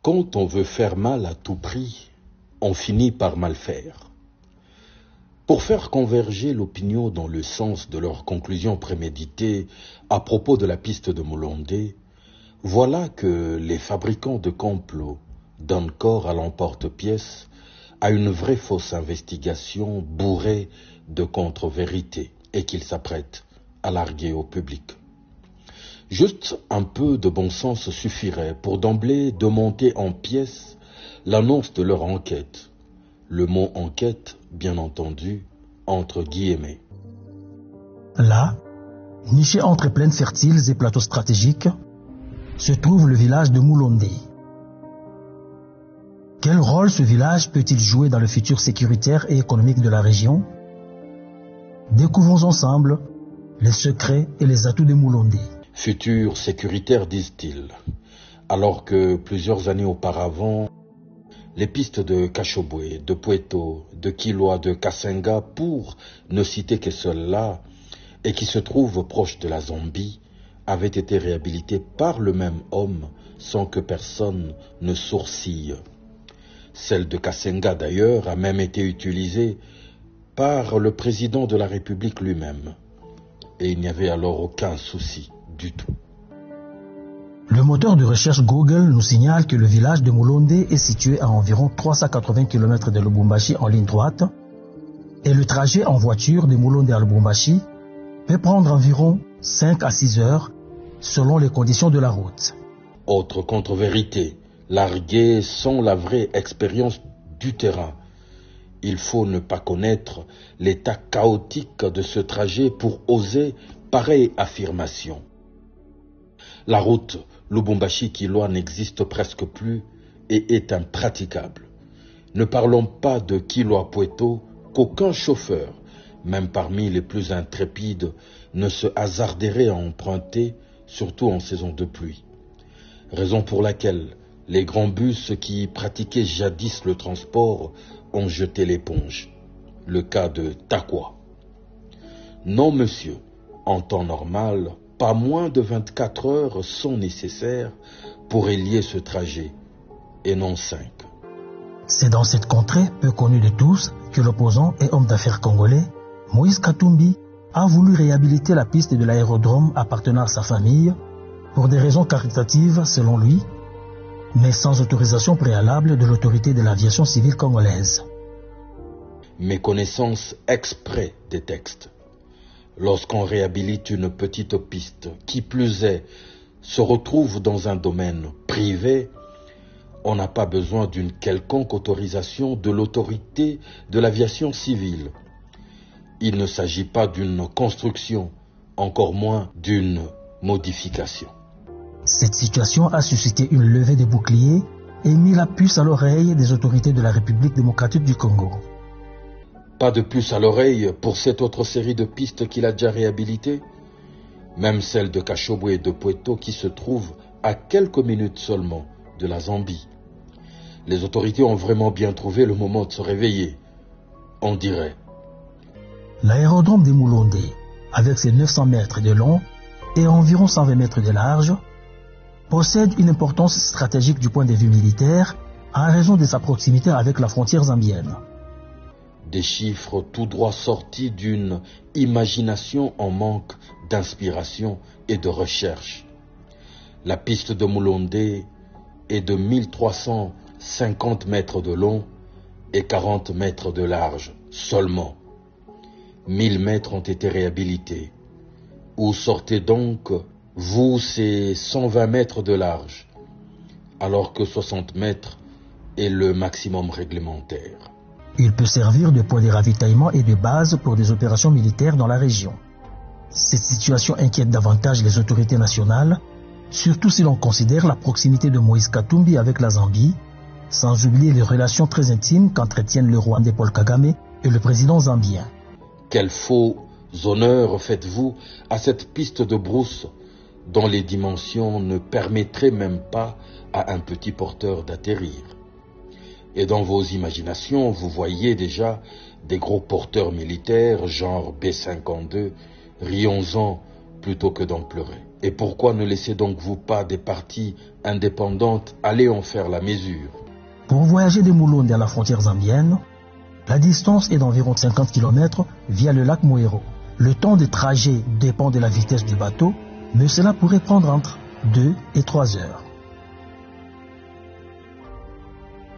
Quand on veut faire mal à tout prix, on finit par mal faire. Pour faire converger l'opinion dans le sens de leurs conclusions préméditées à propos de la piste de Moulondé, voilà que les fabricants de complots donnent corps à l'emporte-pièce à une vraie fausse investigation bourrée de contre-vérités et qu'ils s'apprêtent à larguer au public. Juste un peu de bon sens suffirait pour d'emblée démonter en pièces l'annonce de leur enquête. Le mot enquête, bien entendu, entre guillemets. Là, niché entre plaines fertiles et plateaux stratégiques, se trouve le village de Moulondé. Quel rôle ce village peut-il jouer dans le futur sécuritaire et économique de la région? Découvrons ensemble les secrets et les atouts de Moulondé. Futur sécuritaire, disent-ils, alors que plusieurs années auparavant, les pistes de Cachoboué, de Pueto, de Kilwa, de Kasenga, pour ne citer que celles-là, et qui se trouvent proches de la Zambie, avaient été réhabilitées par le même homme sans que personne ne sourcille. Celle de Kasenga, d'ailleurs, a même été utilisée par le président de la République lui-même. Et il n'y avait alors aucun souci du tout. Le moteur de recherche Google nous signale que le village de Moulondé est situé à environ 380 km de Lubumbashi en ligne droite et le trajet en voiture de Moulondé à Lubumbashi peut prendre environ 5 à 6 heures selon les conditions de la route. Autre contre-vérité, larguée sans la vraie expérience du terrain. Il faut ne pas connaître l'état chaotique de ce trajet pour oser pareille affirmation. La route Lubumbashi-Kilwa n'existe presque plus et est impraticable. Ne parlons pas de Kilwa-Pueto qu'aucun chauffeur, même parmi les plus intrépides, ne se hasarderait à emprunter, surtout en saison de pluie. Raison pour laquelle les grands bus qui pratiquaient jadis le transport ont jeté l'éponge. Le cas de Takwa. Non, monsieur, en temps normal, pas moins de 24 heures sont nécessaires pour élier ce trajet, et non 5. C'est dans cette contrée peu connue de tous que l'opposant et homme d'affaires congolais, Moïse Katumbi, a voulu réhabiliter la piste de l'aérodrome appartenant à sa famille pour des raisons caritatives selon lui, mais sans autorisation préalable de l'autorité de l'aviation civile congolaise. Méconnaissance exprès des textes. Lorsqu'on réhabilite une petite piste, qui plus est, se retrouve dans un domaine privé, on n'a pas besoin d'une quelconque autorisation de l'autorité de l'aviation civile. Il ne s'agit pas d'une construction, encore moins d'une modification. Cette situation a suscité une levée de boucliers et mis la puce à l'oreille des autorités de la République démocratique du Congo. Pas de puce à l'oreille pour cette autre série de pistes qu'il a déjà réhabilitées, même celle de Cachoboué et de Pueto qui se trouvent à quelques minutes seulement de la Zambie. Les autorités ont vraiment bien trouvé le moment de se réveiller, on dirait. L'aérodrome de Moulondé, avec ses 900 mètres de long et environ 120 mètres de large, possède une importance stratégique du point de vue militaire en raison de sa proximité avec la frontière zambienne. Des chiffres tout droit sortis d'une imagination en manque d'inspiration et de recherche. La piste de Moulondé est de 1350 mètres de long et 40 mètres de large seulement. 1000 mètres ont été réhabilités. Où sortez donc, vous, ces 120 mètres de large, alors que 60 mètres est le maximum réglementaire? Il peut servir de point de ravitaillement et de base pour des opérations militaires dans la région. Cette situation inquiète davantage les autorités nationales, surtout si l'on considère la proximité de Moïse Katumbi avec la Zambie, sans oublier les relations très intimes qu'entretiennent le Rwandais Paul Kagame et le président zambien. Quels faux honneurs faites-vous à cette piste de brousse dont les dimensions ne permettraient même pas à un petit porteur d'atterrir? Et dans vos imaginations, vous voyez déjà des gros porteurs militaires, genre B-52, rions-en plutôt que d'en pleurer. Et pourquoi ne laissez donc vous pas des parties indépendantes aller en faire la mesure? Pour voyager de Mulonde à la frontière zambienne, la distance est d'environ 50 km via le lac Moero. Le temps de trajet dépend de la vitesse du bateau, mais cela pourrait prendre entre 2 et 3 heures.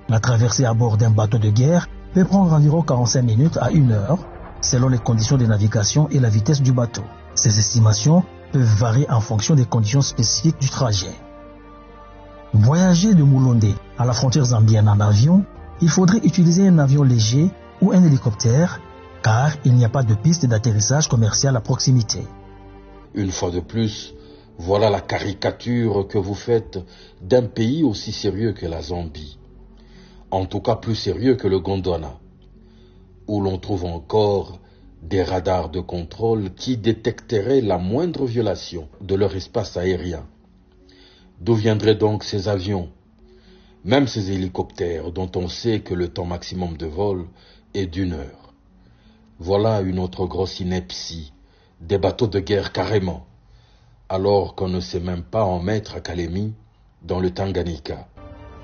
La traversée à bord d'un bateau de guerre peut prendre environ 45 minutes à 1 heure, selon les conditions de navigation et la vitesse du bateau. Ces estimations peuvent varier en fonction des conditions spécifiques du trajet. Voyager de Mulonde à la frontière zambienne en avion, il faudrait utiliser un avion léger ou un hélicoptère, car il n'y a pas de piste d'atterrissage commerciale à proximité. Une fois de plus, voilà la caricature que vous faites d'un pays aussi sérieux que la Zambie. En tout cas plus sérieux que le Gondwana, où l'on trouve encore des radars de contrôle qui détecteraient la moindre violation de leur espace aérien. D'où viendraient donc ces avions, même ces hélicoptères dont on sait que le temps maximum de vol est d'1 heure? Voilà une autre grosse ineptie, des bateaux de guerre carrément, alors qu'on ne sait même pas en mettre à Kalemi, dans le Tanganyika.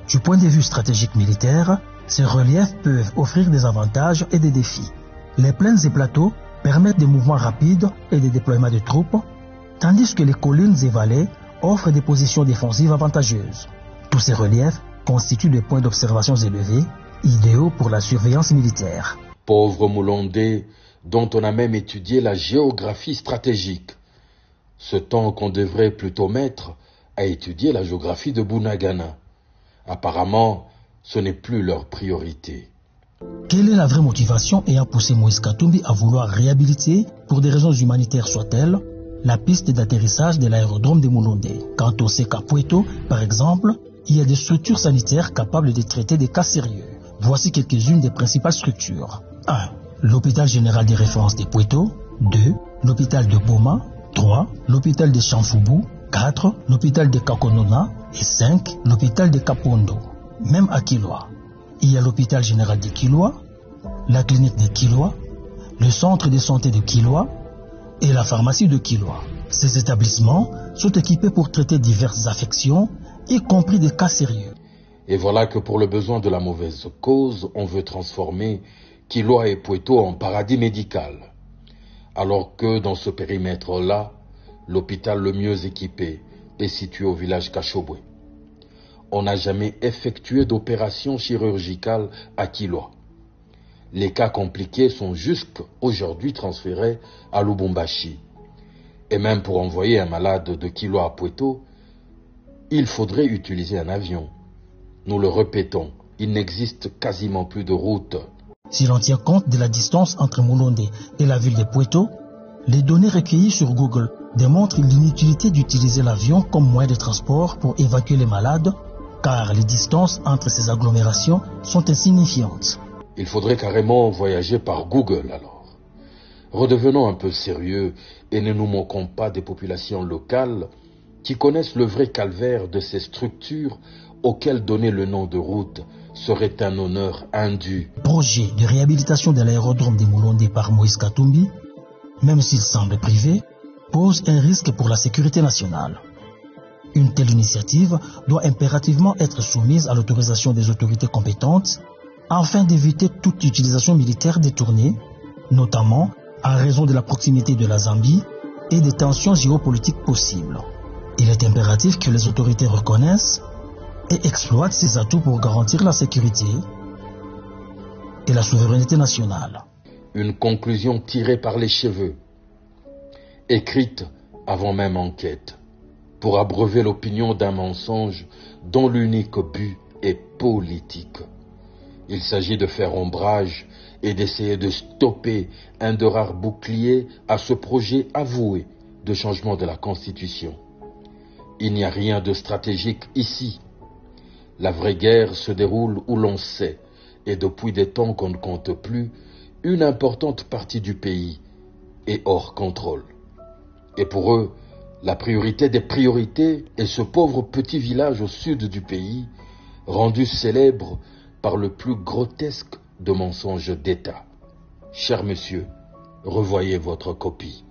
Du point de vue stratégique militaire, ces reliefs peuvent offrir des avantages et des défis. Les plaines et plateaux permettent des mouvements rapides et des déploiements de troupes, tandis que les collines et vallées offrent des positions défensives avantageuses. Tous ces reliefs constituent des points d'observation élevés, idéaux pour la surveillance militaire. Pauvre Mulonde, dont on a même étudié la géographie stratégique. Ce temps qu'on devrait plutôt mettre à étudier la géographie de Bunagana. Apparemment, ce n'est plus leur priorité. Quelle est la vraie motivation ayant poussé Moïse Katumbi à vouloir réhabiliter, pour des raisons humanitaires soit-elles, la piste d'atterrissage de l'aérodrome de Mulonde? Quand on sait qu'à Pueto, par exemple, il y a des structures sanitaires capables de traiter des cas sérieux. Voici quelques-unes des principales structures. 1. L'hôpital général de référence de Pueto. 2. L'hôpital de Boma. 3. L'hôpital de Chamfubu. 4. L'hôpital de Kakonona. Et 5. L'hôpital de Kapondo. Même à Kilwa, il y a l'hôpital général de Kilwa, la clinique de Kilwa, le centre de santé de Kilwa et la pharmacie de Kilwa. Ces établissements sont équipés pour traiter diverses affections, y compris des cas sérieux. Et voilà que pour le besoin de la mauvaise cause, on veut transformer Kilwa et Pueto en paradis médical. Alors que dans ce périmètre-là, l'hôpital le mieux équipé est situé au village Kashobwe. On n'a jamais effectué d'opération chirurgicale à Kilwa. Les cas compliqués sont jusqu'aujourd'hui transférés à Lubumbashi. Et même pour envoyer un malade de Kilwa à Pueto, il faudrait utiliser un avion. Nous le répétons, il n'existe quasiment plus de route. Si l'on tient compte de la distance entre Mulonde et la ville de Pueto, les données recueillies sur Google démontrent l'inutilité d'utiliser l'avion comme moyen de transport pour évacuer les malades, car les distances entre ces agglomérations sont insignifiantes. Il faudrait carrément voyager par Google alors. Redevenons un peu sérieux et ne nous moquons pas des populations locales qui connaissent le vrai calvaire de ces structures auxquelles donner le nom de route serait un honneur indu. Projet de réhabilitation de l'aérodrome de Mulonde par Moïse Katumbi, même s'il semble privé, pose un risque pour la sécurité nationale. Une telle initiative doit impérativement être soumise à l'autorisation des autorités compétentes afin d'éviter toute utilisation militaire détournée, notamment en raison de la proximité de la Zambie et des tensions géopolitiques possibles. Il est impératif que les autorités reconnaissent et exploitent ces atouts pour garantir la sécurité et la souveraineté nationale. Une conclusion tirée par les cheveux, écrite avant même enquête, pour abreuver l'opinion d'un mensonge dont l'unique but est politique. Il s'agit de faire ombrage et d'essayer de stopper un de rares boucliers à ce projet avoué de changement de la Constitution. Il n'y a rien de stratégique ici. La vraie guerre se déroule où l'on sait, et depuis des temps qu'on ne compte plus, une importante partie du pays est hors contrôle. Et pour eux, la priorité des priorités est ce pauvre petit village au sud du pays, rendu célèbre par le plus grotesque de mensonges d'État. Cher monsieur, revoyez votre copie.